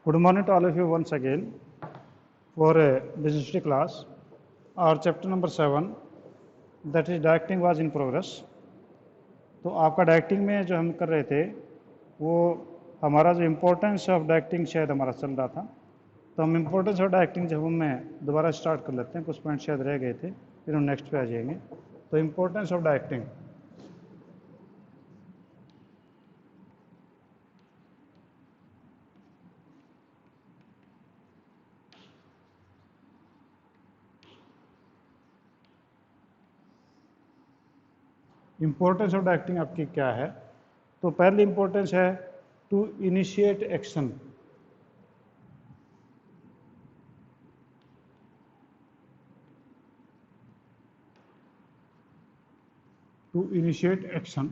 Good morning to all of you once again for a business study class. Our chapter number 7, that is directing, was in progress. तो आपका directing में जो हम कर रहे थे वो हमारा जो इम्पोर्टेंस ऑफ डायरेक्टिंग शायद हमारा चल रहा था। तो हम इम्पोर्टेंस ऑफ डायरेक्टिंग जब हमें दोबारा स्टार्ट कर लेते हैं, कुछ पॉइंट शायद रह गए थे, फिर हम नेक्स्ट पे आ जाएंगे। तो importance of directing, importance of directing आपकी क्या है? तो पहली इम्पोर्टेंस है to initiate action. To initiate action,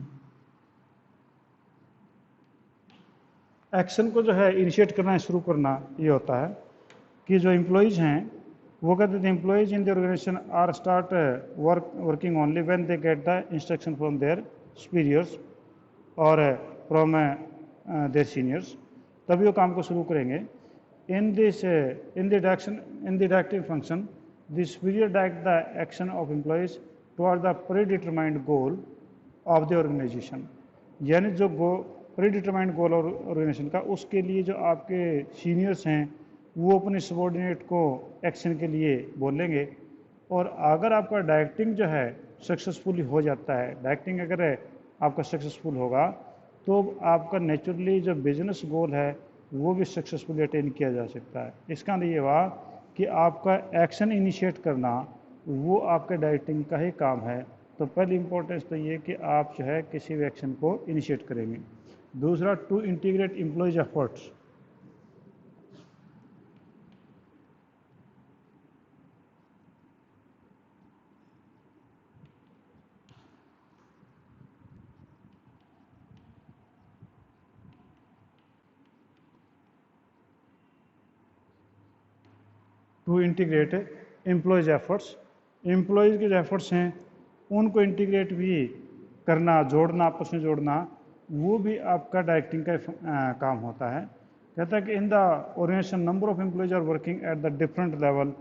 action को जो है इनिशिएट करना, शुरू करना, ये होता है कि जो एम्प्लॉयज़ हैं वो कहते थे employees in the organization are start working only when they get the instruction from their superiors और फ्रॉम देयर सीनियर्स, तभी वो काम को शुरू करेंगे। In the directing function the superior direct the action of employees toward the predetermined goal of the organization, यानी जो predetermined गोल और ऑर्गेनाइजेशन का, उसके लिए जो आपके सीनियर्स हैं वो अपने सबॉर्डिनेट को एक्शन के लिए बोलेंगे। और अगर आपका डायरेक्टिंग जो है सक्सेसफुली हो जाता है, डायरेक्टिंग अगर आपका सक्सेसफुल होगा तो आपका नेचुरली जो बिजनेस गोल है वो भी सक्सेसफुली अटेन किया जा सकता है। इसका मतलब ये हुआ कि आपका एक्शन इनिशिएट करना वो आपके डायरेक्टिंग का ही काम है। तो पहली इंपॉर्टेंस तो ये कि आप जो है किसी भी एक्शन को इनिशिएट करेंगे। दूसरा, to integrate employees efforts. To integrate employees efforts, employees के जो एफर्ट्स हैं उनको इंटीग्रेट भी करना, जोड़ना, आपस में जोड़ना, वो भी आपका डायरेक्टिंग का काम होता है। कहता है कि in the organization number of employees are working at the different level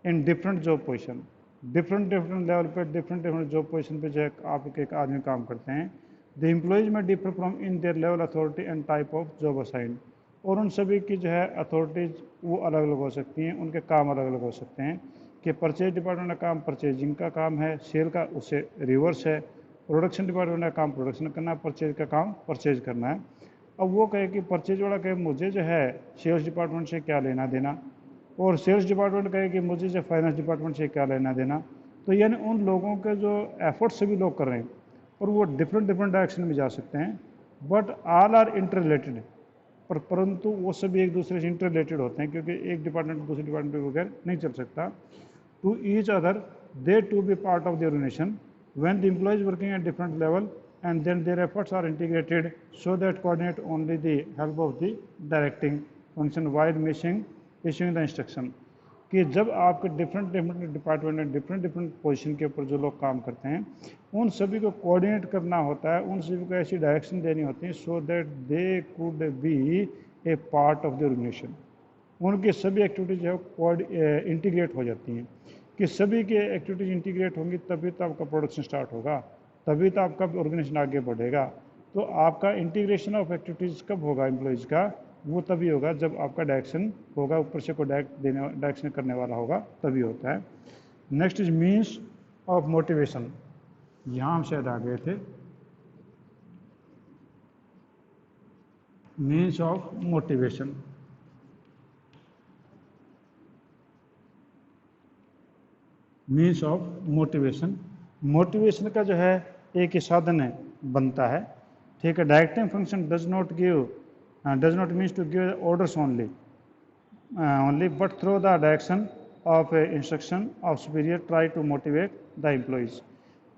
in different job position, different level पे डिफरेंट जॉब पोजिशन पे जो है आप एक आदमी काम करते हैं। द एम्प्लॉयज में differ from in their level authority and type of job assign, और उन सभी की जो है अथॉरिटीज़ वो अलग अलग हो सकती हैं, उनके काम अलग अलग हो सकते हैं। कि परचेज डिपार्टमेंट का काम परचेजिंग का काम है, सेल का उससे रिवर्स है, प्रोडक्शन डिपार्टमेंट का काम प्रोडक्शन करना है, परचेज का काम परचेज करना है। अब वो कहे कि परचेज वाला कहे मुझे जो है सेल्स डिपार्टमेंट से क्या लेना देना, और सेल्स डिपार्टमेंट कहे कि मुझे जो फाइनेंस डिपार्टमेंट से क्या लेना देना। तो यानी उन लोगों के जो एफर्ट सभी लोग कर रहे हैं और वो डिफरेंट डायरेक्शन में जा सकते हैं, but all are interrelated, परंतु वो सभी एक दूसरे से इंटर रिलेटेड होते हैं, क्योंकि एक डिपार्टमेंट दूसरे डिपार्टमेंट के बगैर नहीं चल सकता। To each other they to be part of the organization when the employees working at different level and then their efforts are integrated so that coordinate only the help of the directing function while issuing the instruction। कि जब आपके different department में different position के ऊपर जो लोग काम करते हैं उन सभी को कोऑर्डिनेट करना होता है, उन सभी को ऐसी डायरेक्शन देनी होती है so that they could be a part of the organization. उनकी सभी एक्टिविटीज जो है इंटीग्रेट हो जाती हैं, कि सभी के एक्टिविटीज इंटीग्रेट होंगी तभी तो आपका प्रोडक्शन स्टार्ट होगा, तभी तो आपका ऑर्गेनाइजेशन आगे बढ़ेगा। तो आपका इंटीग्रेशन ऑफ एक्टिविटीज़ कब होगा एम्प्लॉयज़ का? वो तभी होगा जब आपका डायरेक्शन होगा, ऊपर से कोई डायरेक्शन करने वाला होगा, तभी होता है। Next is means of motivation, यहाँ हम शायद आ गए थे। Means of motivation, means of motivation, motivation का जो है एक ही साधन है बनता है, ठीक है। Directing function does not means to give orders only but through the direction of instruction of superior try to motivate the employees.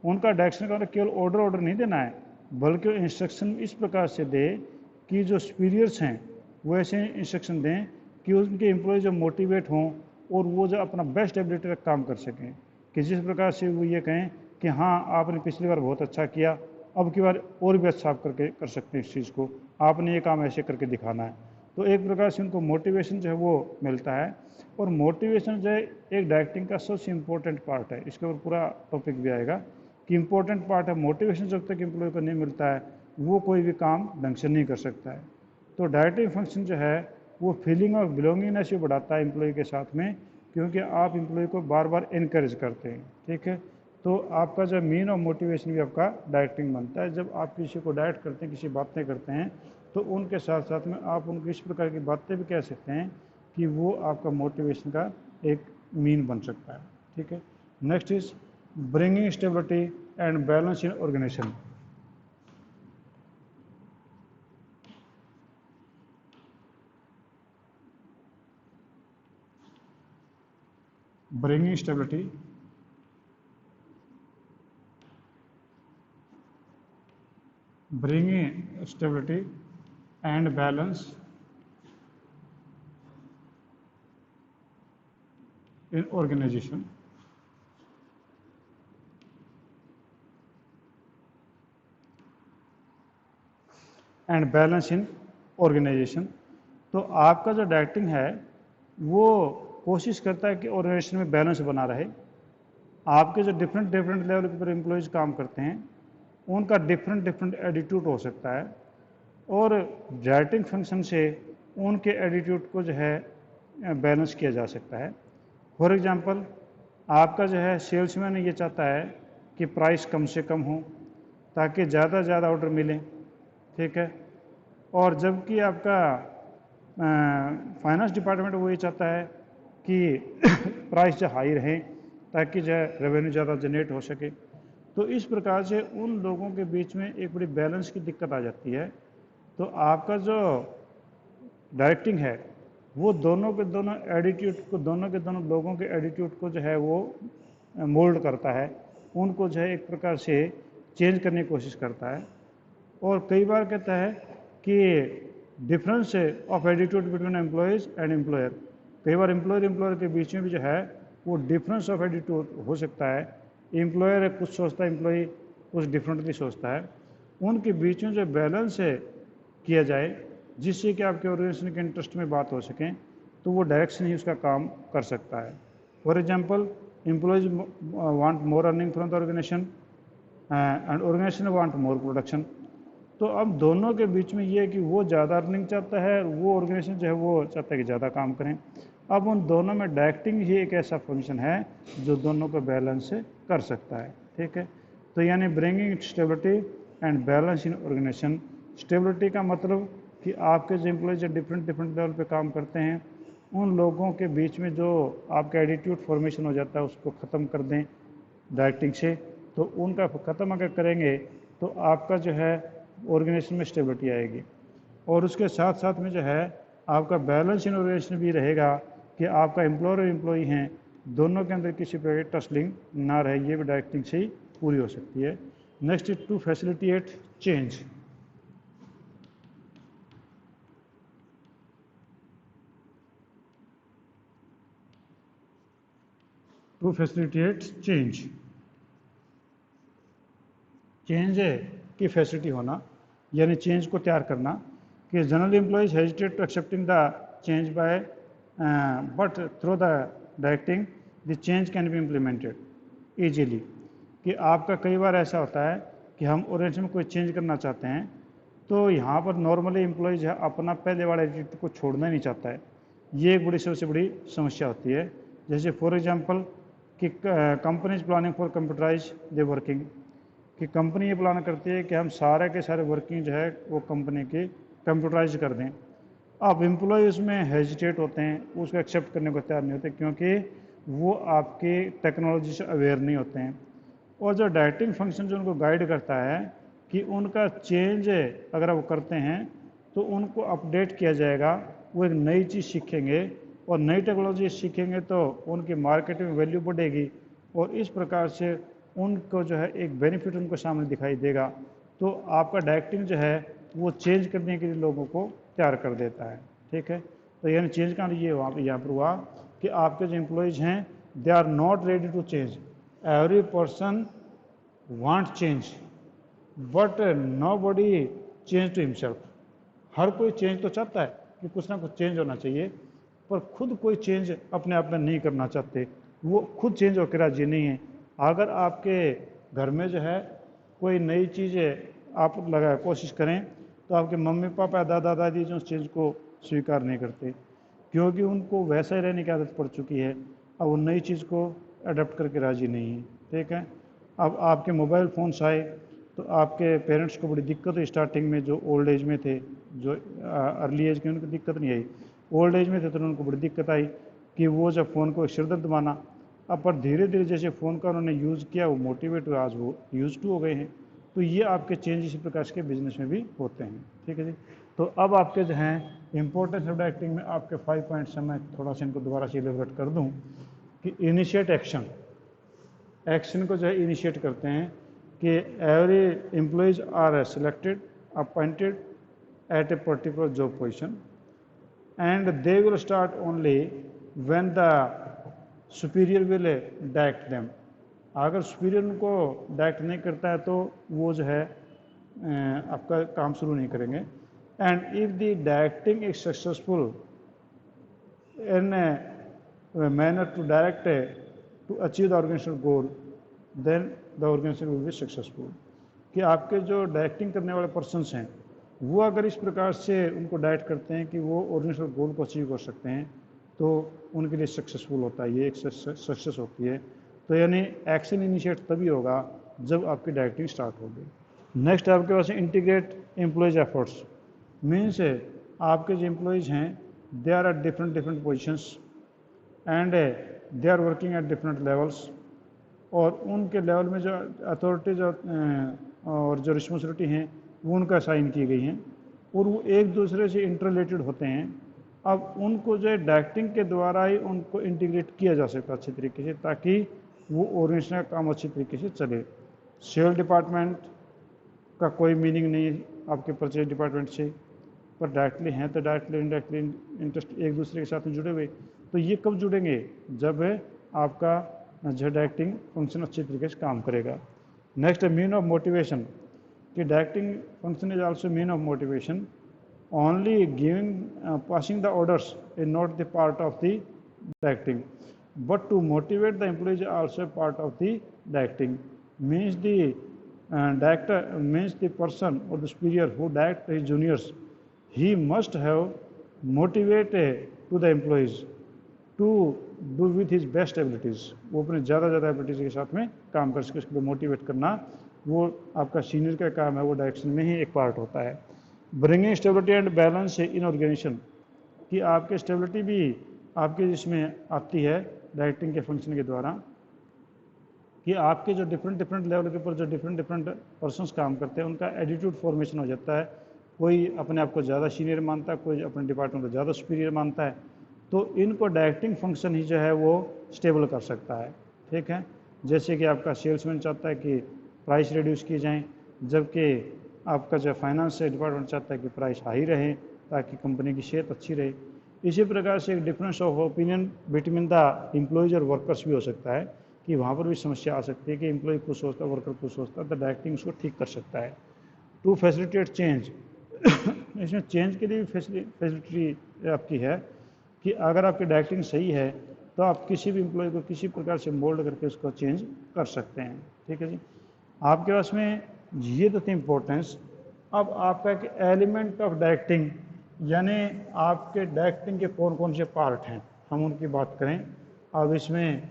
उनका डायरेक्शन का केवल ऑर्डर नहीं देना है, बल्कि इंस्ट्रक्शन इस प्रकार से दे कि जो सुपीरियर्स हैं वो ऐसे इंस्ट्रक्शन दें कि उनके एम्प्लॉयज़ जो मोटिवेट हों और वो जो अपना बेस्ट एबिलिटी तक काम कर सकें, कि जिस प्रकार से वो ये कहें कि हाँ आपने पिछली बार बहुत अच्छा किया, अब की बार और भी अच्छा आप कर सकते हैं इस चीज़ को, आपने ये काम ऐसे करके दिखाना है। तो एक प्रकार से उनको मोटिवेशन जो है वो मिलता है। और मोटिवेशन जो है एक डायरेक्टिंग का सबसे इम्पोर्टेंट पार्ट है, इसके ऊपर पूरा टॉपिक भी आएगा कि इम्पोर्टेंट पार्ट है। मोटिवेशन जब तक एम्प्लॉय को नहीं मिलता है वो कोई भी काम ढंग से नहीं कर सकता है। तो डायरेक्टिंग फंक्शन जो है वो फीलिंग ऑफ बिलोंगिंगनेस भी बढ़ाता है एम्प्लॉय के साथ में, क्योंकि आप एम्प्लॉय को बार बार इनकरेज करते हैं। ठीक है, तो आपका जो मीन ऑफ मोटिवेशन भी आपका डायरेक्टिंग बनता है। जब आप किसी को डायरेक्ट करते हैं, किसी बातें करते हैं, तो उनके साथ साथ में आप उनको इस प्रकार की बातें भी कह सकते हैं कि वो आपका मोटिवेशन का एक मीन बन सकता है। ठीक है, next is bringing stability and balance in organization. bringing stability and balance in organization। And balance in organization. तो आपका जो डायरेक्टिंग है वो कोशिश करता है कि ऑर्गेनाइजेशन में बैलेंस बना रहे। आपके जो डिफरेंट डिफरेंट लेवल पर एम्प्लॉयज काम करते हैं उनका डिफरेंट डिफरेंट एटीट्यूड हो सकता है, और डायरेक्टिंग फंक्शन से उनके एटीट्यूड को जो है बैलेंस किया जा सकता है। फॉर एग्जांपल, आपका जो है सेल्समैन ये चाहता है कि प्राइस कम से कम हो ताकि ज़्यादा ज़्यादा ऑर्डर मिलें। ठीक है, और जबकि आपका फाइनेंस डिपार्टमेंट वो ये चाहता है कि प्राइस जो हाई रहे ताकि जो है रेवेन्यू ज़्यादा जनरेट हो सके। तो इस प्रकार से उन लोगों के बीच में एक बड़ी बैलेंस की दिक्कत आ जाती है। तो आपका जो डायरेक्टिंग है वो दोनों के दोनों एटीट्यूड को, दोनों के दोनों लोगों के एटीट्यूड को जो है वो मोल्ड करता है, उनको जो है एक प्रकार से चेंज करने की कोशिश करता है। और कई बार कहता है कि difference of attitude between employees and employer. कई बार एम्प्लॉयर के बीच में भी जो है वो डिफरेंस ऑफ एटीट्यूड हो सकता है। एम्प्लॉयर कुछ सोचता है, एम्प्लॉय कुछ डिफरेंटली सोचता है। उनके बीच में जो बैलेंस है किया जाए जिससे कि आपके ऑर्गेनाइजेशन के इंटरेस्ट में बात हो सकें, तो वो डायरेक्शन ही उसका काम कर सकता है। For example, employees want more earning from the organization and organization want more production. तो अब दोनों के बीच में ये है कि वो ज़्यादा अर्निंग चाहता है, वो ऑर्गेनाइजेशन जो है वो चाहता है कि ज़्यादा काम करें। अब उन दोनों में डायरेक्टिंग ही एक ऐसा फंक्शन है जो दोनों को बैलेंस कर सकता है। ठीक है, तो यानी bringing stability and balance in organization. Stability का मतलब कि आपके जो एम्प्लॉयज डिफरेंट डिफरेंट लेवल पे काम करते हैं उन लोगों के बीच में जो आपका एटीट्यूड फॉर्मेशन हो जाता है उसको ख़त्म कर दें डायरेक्टिंग से। तो उनका ख़त्म अगर करेंगे तो आपका जो है ऑर्गेनाइजेशन में स्टेबिलिटी आएगी। और उसके साथ साथ में जो है आपका बैलेंस इन ऑर्गेनाइजेशन भी रहेगा कि आपका एम्प्लॉयर और एम्प्लॉई हैं दोनों के अंदर किसी प्रकार की टसलिंग ना रहे। ये भी डायरेक्टिंग से ही पूरी हो सकती है। Next is to facilitate change. To facilitate change, change की फैसिलिटी होना यानी चेंज को तैयार करना। कि general employees hesitate to accepting the change by but through the directing the change can be implemented easily. कि आपका कई बार ऐसा होता है कि हम ऑर्गेनाइजेशन में कोई चेंज करना चाहते हैं, तो यहाँ पर नॉर्मली एम्प्लॉयज है अपना पहले वाला एटीट्यूड को छोड़ना ही नहीं चाहता है। ये एक बड़ी सबसे बड़ी समस्या होती है। जैसे फॉर एग्जांपल कि company is planning for computerize the working, कि कंपनी ये प्लान करती है कि हम सारे के सारे वर्किंग जो है वो कंपनी की कंप्यूटराइज कर दें। अब एम्प्लॉय उसमें हेजिटेट होते हैं, उसको एक्सेप्ट करने को तैयार नहीं होते क्योंकि वो आपके टेक्नोलॉजी से अवेयर नहीं होते हैं। और जो डायरेक्टिंग फंक्शन जो उनको गाइड करता है कि उनका चेंज अगर वो करते हैं तो उनको अपडेट किया जाएगा, वो एक नई चीज़ सीखेंगे और नई टेक्नोलॉजी सीखेंगे तो उनकी मार्केट में वैल्यू बढ़ेगी और इस प्रकार से उनको जो है एक बेनिफिट उनको सामने दिखाई देगा। तो आपका डायरेक्टिंग जो है वो चेंज करने के लिए लोगों को तैयार कर देता है। ठीक है, तो यानी चेंज का ये यहाँ पर हुआ कि आपके जो एम्प्लॉयज़ हैं they are not ready to change. Every person want change but nobody change to himself. हर कोई चेंज तो चाहता है कि कुछ ना कुछ चेंज होना चाहिए, पर खुद कोई चेंज अपने आप में नहीं करना चाहते, वो खुद चेंज होकर राजी नहीं है। अगर आपके घर में जो है कोई नई चीज़ें आप लगा कोशिश करें तो आपके मम्मी पापा दादा दादी जो उस चीज़ को स्वीकार नहीं करते, क्योंकि उनको वैसा ही रहने की आदत पड़ चुकी है। अब वो नई चीज़ को अडॉप्ट करके राजी नहीं है। ठीक है, अब आपके मोबाइल फ़ोन्स आए तो आपके पेरेंट्स को बड़ी दिक्कत हुई स्टार्टिंग में, जो ओल्ड एज में थे, जो अर्ली एज के उनको दिक्कत नहीं आई, ओल्ड एज में थे तो उनको बड़ी दिक्कत आई कि वो जब फ़ोन को सिरदर्द माना। अब पर धीरे धीरे जैसे फ़ोन का उन्होंने यूज़ किया वो मोटिवेट हुए, आज वो यूज टू हो गए हैं। तो ये आपके चेंज इसी प्रकार के बिजनेस में भी होते हैं। ठीक है जी, तो अब आपके जो हैं इंपॉर्टेंस ऑफ एक्टिंग में आपके 5 पॉइंट्स हैं, मैं थोड़ा सा इनको दोबारा से इलेबोरेट कर दूं कि इनिशिएट एक्शन, एक्शन को जो है इनिशिएट करते हैं कि every employees are selected appointed at a particular job position and they will start only when the superior will direct them. अगर सुपीरियर उनको डायरेक्ट नहीं करता है तो वो जो है आपका काम शुरू नहीं करेंगे। And if the directing is successful in manner to direct to achieve the organizational goal then the organization will be successful. कि आपके जो डायरेक्टिंग करने वाले पर्सनस हैं वो अगर इस प्रकार से उनको डायरेक्ट करते हैं कि वो ऑर्गेनाइजेशनल गोल को अचीव कर सकते हैं तो उनके लिए सक्सेसफुल होता है, ये एक सक्सेस होती है। तो यानी एक्शन इनिशिएट तभी होगा जब आपकी डायरेक्टिंग स्टार्ट होगी। नेक्स्ट आपके पास इंटीग्रेट एम्प्लॉयज एफर्ट्स, मीन्स आपके जो एम्प्लॉयज़ हैं they are at different different positions and they are working at different levels, और उनके लेवल में जो अथॉरिटीज और जो रिस्पॉन्सिबिलिटी हैं वो उनका साइन की गई हैं और वो एक दूसरे से इंटर रिलेटेड होते हैं। अब उनको जो है डायरेक्टिंग के द्वारा ही उनको इंटीग्रेट किया जा सकता है अच्छे तरीके से, ताकि वो ऑर्गेनाइजेशन का काम अच्छी तरीके से चले। सेल डिपार्टमेंट का कोई मीनिंग नहीं है आपके परचेज डिपार्टमेंट से, पर डायरेक्टली हैं तो डायरेक्टली इनडायरेक्टली इंटरेस्ट एक दूसरे के साथ में जुड़े हुए। तो ये कब जुड़ेंगे, जब आपका जो डायरेक्टिंग फंक्शन अच्छी तरीके से काम करेगा। नेक्स्ट है मीन ऑफ मोटिवेशन, कि directing function is also mean of motivation, only giving passing the orders is not the part of the directing, but to motivate the employees is also part of the directing. Means the director means the person or the superior who direct his juniors, he must have motivate to the employees to do with his best abilities, वो अपने ज़्यादा abilities के साथ में काम कर सके, उसके लिए मोटिवेट करना वो आपका सीनियर का काम है, वो डायरेक्शन में ही एक पार्ट होता है। Bringing stability and balance in organization, कि आपके स्टेबिलिटी भी आपके जिसमें आती है डायरेक्टिंग के फंक्शन के द्वारा, कि आपके जो डिफरेंट डिफरेंट लेवल के ऊपर जो डिफरेंट डिफरेंट पर्सनस काम करते हैं उनका एटीट्यूड फॉर्मेशन हो जाता है। कोई अपने आप को ज़्यादा सीनियर मानता है, कोई अपने डिपार्टमेंट को ज़्यादा सुपीरियर मानता है, तो इनको डायरेक्टिंग फंक्शन ही जो है वो स्टेबल कर सकता है। ठीक है, जैसे कि आपका सेल्समैन चाहता है कि प्राइस रिड्यूस की जाएँ, जबकि आपका जो फाइनेंस डिपार्टमेंट चाहता है कि प्राइस हाई रहे ताकि कंपनी की सेहत अच्छी रहे। इसी प्रकार से एक difference of opinion between the employees और वर्कर्स भी हो सकता है, कि वहाँ पर भी समस्या आ सकती है कि एम्प्लॉय कुछ सोचता है वर्कर कुछ सोचता है, तो डायरेक्टिंग उसको ठीक कर सकता है। टू फैसिलिटेट चेंज, इसमें चेंज के लिए भी फैसिलिटी आपकी है, कि अगर आपकी डायरेक्टिंग सही है तो आप किसी भी एम्प्लॉय को किसी प्रकार से मोल्ड करके उसको चेंज कर सकते हैं। ठीक है जी, आपके पास में ये तो थी इम्पोर्टेंस। अब आपका एक एलिमेंट ऑफ डायरेक्टिंग, यानी आपके डायरेक्टिंग के कौन कौन से पार्ट हैं हम उनकी बात करें। अब इसमें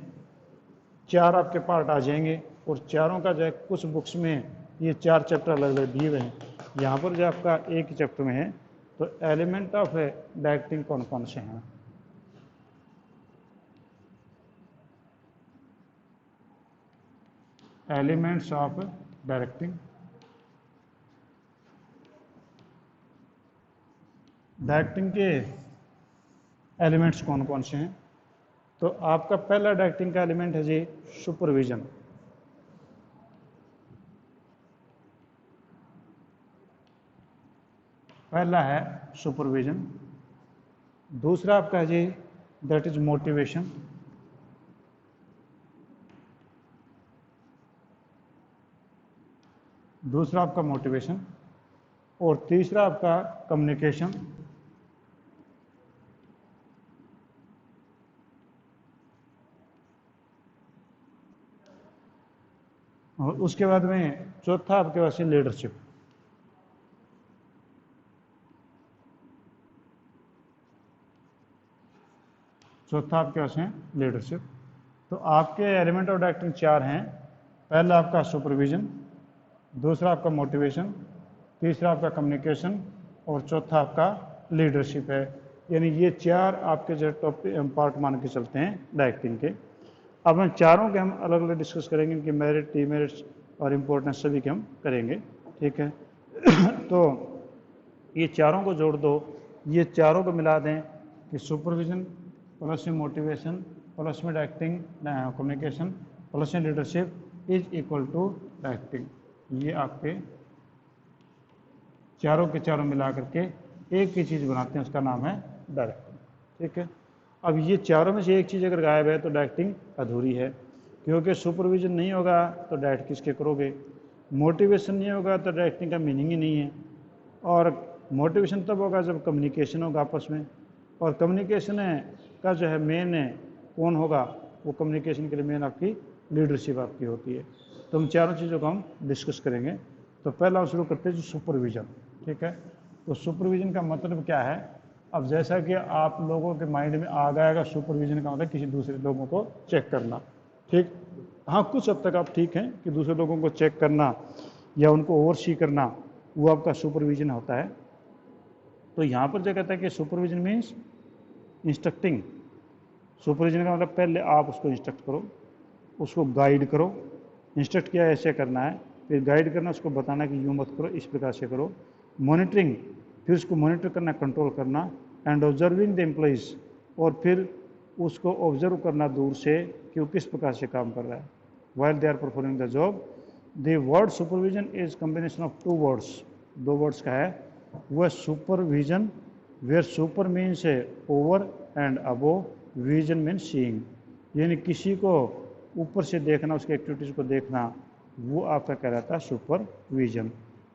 4 आपके पार्ट आ जाएंगे और चारों का जो है कुछ बुक्स में ये 4 चैप्टर अलग अलग दिए हुए हैं, यहाँ पर जो आपका एक ही चैप्टर में है। तो एलिमेंट ऑफ डायरेक्टिंग कौन कौन से हैं, एलिमेंट्स ऑफ डायरेक्टिंग, डायरेक्टिंग के एलिमेंट्स कौन कौन से हैं। तो आपका पहला डायरेक्टिंग का एलिमेंट है जी सुपरविजन। पहला है सुपरविजन। दूसरा आपका है जी दैट इज मोटिवेशन। दूसरा आपका मोटिवेशन, और तीसरा आपका कम्युनिकेशन, और उसके बाद में चौथा आपके पास है लीडरशिप। चौथा आपके पास है लीडरशिप। तो आपके एलिमेंट ऑफ डायरेक्टिंग चार हैं। पहला आपका सुपरविजन, दूसरा आपका मोटिवेशन, तीसरा आपका कम्युनिकेशन और चौथा आपका लीडरशिप है। यानी ये चार आपके जो टॉपिक पार्ट मान के चलते हैं डायरेक्टिंग के। अब हम चारों के हम अलग अलग डिस्कस करेंगे, इनकी मेरिट, डीमेरिट्स और इम्पोर्टेंस सभी के हम करेंगे, ठीक है। तो ये चारों को जोड़ दो, ये चारों को मिला दें कि सुपरविजन प्लस में मोटिवेशन प्लस में डायरेक्टिंग कम्युनिकेशन प्लस में leadership is equal to directing. ये आपके चारों के चारों मिला करके एक ही चीज़ बनाते हैं, उसका नाम है डायरेक्टिंग, ठीक है। अब ये चारों में से एक चीज़ अगर गायब है तो डायरेक्टिंग अधूरी है, क्योंकि सुपरविजन नहीं होगा तो डायरेक्ट किसके करोगे, मोटिवेशन नहीं होगा तो डायरेक्टिंग का मीनिंग ही नहीं है, और मोटिवेशन तब होगा जब कम्युनिकेशन होगा आपस में, और कम्युनिकेशन का जो है मेन है कौन होगा, वो कम्युनिकेशन के लिए मेन आपकी लीडरशिप आपकी होती है। तो हम चारों चीज़ों को हम डिस्कस करेंगे। तो पहला शुरू करते हैं सुपरविजन, ठीक है। तो सुपरविजन का मतलब क्या है। अब जैसा कि आप लोगों के माइंड में आ गएगा, सुपरविजन का मतलब किसी दूसरे लोगों को चेक करना, ठीक। हाँ, कुछ हद तक आप ठीक हैं कि दूसरे लोगों को चेक करना या उनको ओवरसी करना, वो आपका सुपरविजन होता है। तो यहाँ पर जो कहता है कि सुपरविजन मीन्स इंस्ट्रक्टिंग। सुपरविजन का मतलब पहले आप उसको इंस्ट्रक्ट करो, उसको गाइड करो। इंस्ट्रक्ट किया ऐसे करना है, फिर गाइड करना, उसको बताना कि यूँ मत करो, इस प्रकार से करो। मॉनिटरिंग, फिर उसको मॉनिटर करना, कंट्रोल करना। एंड ऑब्जर्विंग द एम्प्लॉइज़, और फिर उसको ऑब्जर्व करना दूर से कि वो किस प्रकार से काम कर रहा है while they are performing the job. The word supervision is combination of two words, दो वर्ड्स का है, वो है सुपरविजन, वेयर सुपर मीन्स है over and above, vision means seeing. यानी किसी को ऊपर से देखना, उसकी एक्टिविटीज़ को देखना, वो आपका कहलाता है सुपरविजन।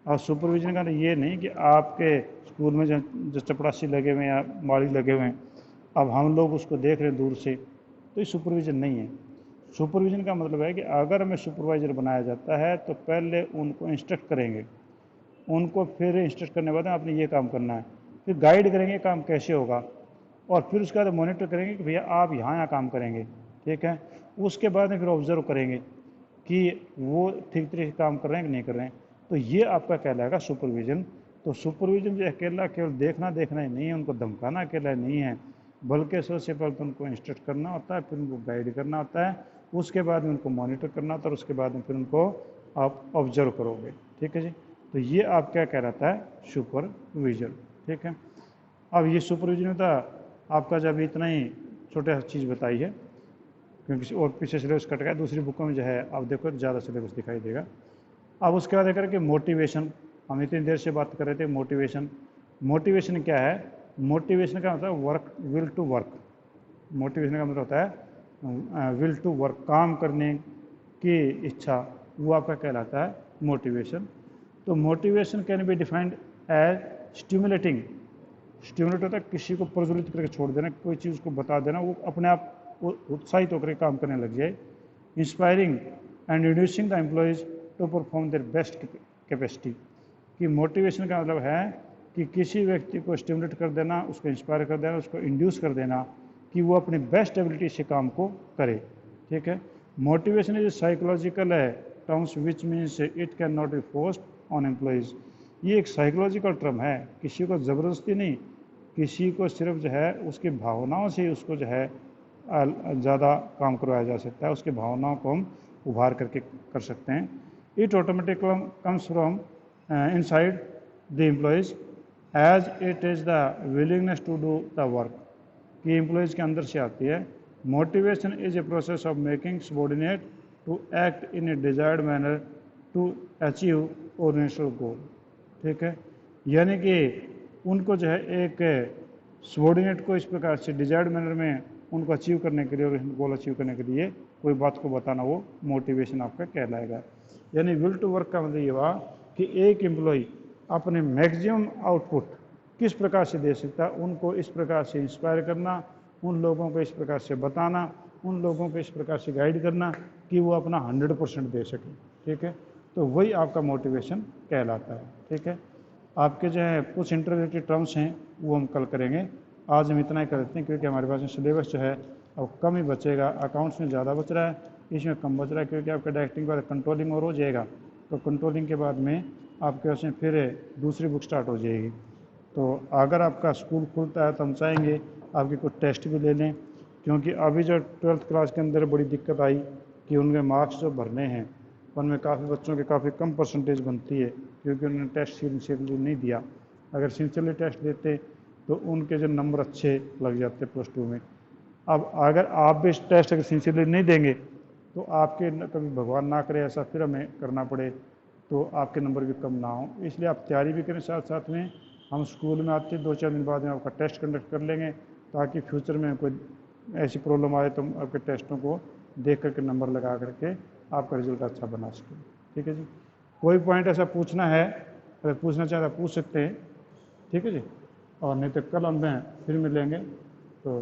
और सुपरविजन का ये नहीं कि आपके स्कूल में जो चपरासी लगे हुए हैं या माली लगे हुए हैं, अब हम लोग उसको देख रहे हैं दूर से, तो ये सुपरविजन नहीं है। सुपरविजन का मतलब है कि अगर हमें सुपरवाइज़र बनाया जाता है तो पहले उनको इंस्ट्रक्ट करेंगे, उनको फिर इंस्ट्रक्ट करने के बाद आपने ये काम करना है, फिर गाइड करेंगे काम कैसे होगा, और फिर उसके बाद मॉनिटर करेंगे कि भैया आप यहाँ काम करेंगे, ठीक है। उसके बाद में फिर ऑब्जर्व करेंगे कि वो ठीक तरीके से काम कर रहे हैं कि नहीं कर रहे हैं। तो ये आपका कहलाएगा सुपरविजन। तो सुपरविजन जो अकेला केवल देखना ही नहीं है, उनको धमकाना अकेला नहीं है, बल्कि सबसे पहले तो उनको इंस्ट्रक्ट करना होता है, फिर उनको गाइड करना होता है, उसके बाद में उनको मॉनिटर करना होता है, और उसके बाद में फिर उनको आप ऑब्जर्व करोगे, ठीक है जी। तो ये आप क्या कहलाता है, सुपरविजन, ठीक है। अब ये सुपरविजन में था आपका जब इतना ही छोटा सा चीज़ बताई है, क्योंकि और पीछे सिलेबस कट गया, दूसरी बुकों में जो है आप देखो ज़्यादा सिलेबस दिखाई देगा। अब उसके बाद करके मोटिवेशन, हम इतनी देर से बात कर रहे थे मोटिवेशन। मोटिवेशन क्या है, मोटिवेशन का मतलब work, will to work. Motivation का मतलब होता है विल टू वर्क, काम करने की इच्छा, वो आपका कहलाता है मोटिवेशन। तो motivation can be defined as stimulating. Stimulate होता है किसी को प्रज्वलित करके छोड़ देना, कोई चीज़ को बता देना, वो अपने आप उत्साहित होकर काम करने लग जाए। Inspiring and inducing the employees to perform their best capacity. कि मोटिवेशन का मतलब है कि किसी व्यक्ति को स्टिमुलेट कर देना, उसको इंस्पायर कर देना, उसको इंड्यूस कर देना कि वो अपनी बेस्ट एबिलिटी से काम को करे, ठीक है। मोटिवेशन इज साइकोलॉजिकल है terms which means it can not be forced on employees. ये एक साइकोलॉजिकल टर्म है, किसी को ज़बरदस्ती नहीं, किसी को सिर्फ जो है उसकी भावनाओं से उसको जो है ज़्यादा काम करवाया जा सकता है, उसकी भावनाओं को हम उभार करके कर सकते हैं। It automatically comes from inside the employees as it is the willingness to do the work, कि एम्प्लॉयज़ के अंदर से आती है। Motivation is a process of making subordinate to act in a desired manner to achieve original goal, ठीक है। यानी कि उनको जो है एक सबॉर्डिनेट को इस प्रकार से डिजायर्ड मैनर में उनको अचीव करने के लिए और गोल अचीव करने के लिए कोई बात को बताना, वो मोटिवेशन आपका कहलाएगा। यानी विल टू वर्क का मतलब ये हुआ कि एक एम्प्लॉय अपने मैक्सिमम आउटपुट किस प्रकार से दे सकता है, उनको इस प्रकार से इंस्पायर करना, उन लोगों को इस प्रकार से बताना, उन लोगों को इस प्रकार से गाइड करना कि वो अपना 100% दे सकें। ठीक है, तो वही आपका मोटिवेशन कहलाता है। ठीक है, आपके जो है कुछ इंटरग्रेटेड टर्म्स हैं वो हम कल करेंगे, आज हम इतना ही कर देते हैं क्योंकि हमारे पास में सिलेबस जो है अब कम ही बचेगा। अकाउंट्स में ज़्यादा बच रहा है, इसमें कम बच रहा है, क्योंकि आपका डायरेक्टिंग के बाद कंट्रोलिंग और हो जाएगा, तो कंट्रोलिंग के बाद में आपके उसमें फिर दूसरी बुक स्टार्ट हो जाएगी। तो अगर आपका स्कूल खुलता है तो हम चाहेंगे आपके कुछ टेस्ट भी ले लें, क्योंकि अभी जो 12th क्लास के अंदर बड़ी दिक्कत आई कि उनके मार्क्स जो भरने हैं उनमें काफ़ी बच्चों के काफ़ी कम परसेंटेज बनती है, क्योंकि उन्होंने टेस्ट सिंसियरली नहीं दिया। अगर सिंसियरली टेस्ट देते तो उनके जो नंबर अच्छे लग जाते +2 में। अब अगर आप भी टेस्ट अगर सिंसियरली नहीं देंगे तो आपके कभी भगवान ना करे ऐसा फिर हमें करना पड़े तो आपके नंबर भी कम ना हो, इसलिए आप तैयारी भी करें साथ साथ में। हम स्कूल में आते 2-4 दिन बाद में आपका टेस्ट कंडक्ट कर लेंगे, ताकि फ्यूचर में कोई ऐसी प्रॉब्लम आए तो हम आपके टेस्टों को देख करके नंबर लगा करके आपका रिजल्ट अच्छा बना सकें। ठीक है जी, कोई पॉइंट ऐसा पूछना है, अगर पूछना चाहे तो पूछ सकते हैं। ठीक है जी, और नहीं तो कल हम फिर मिलेंगे। तो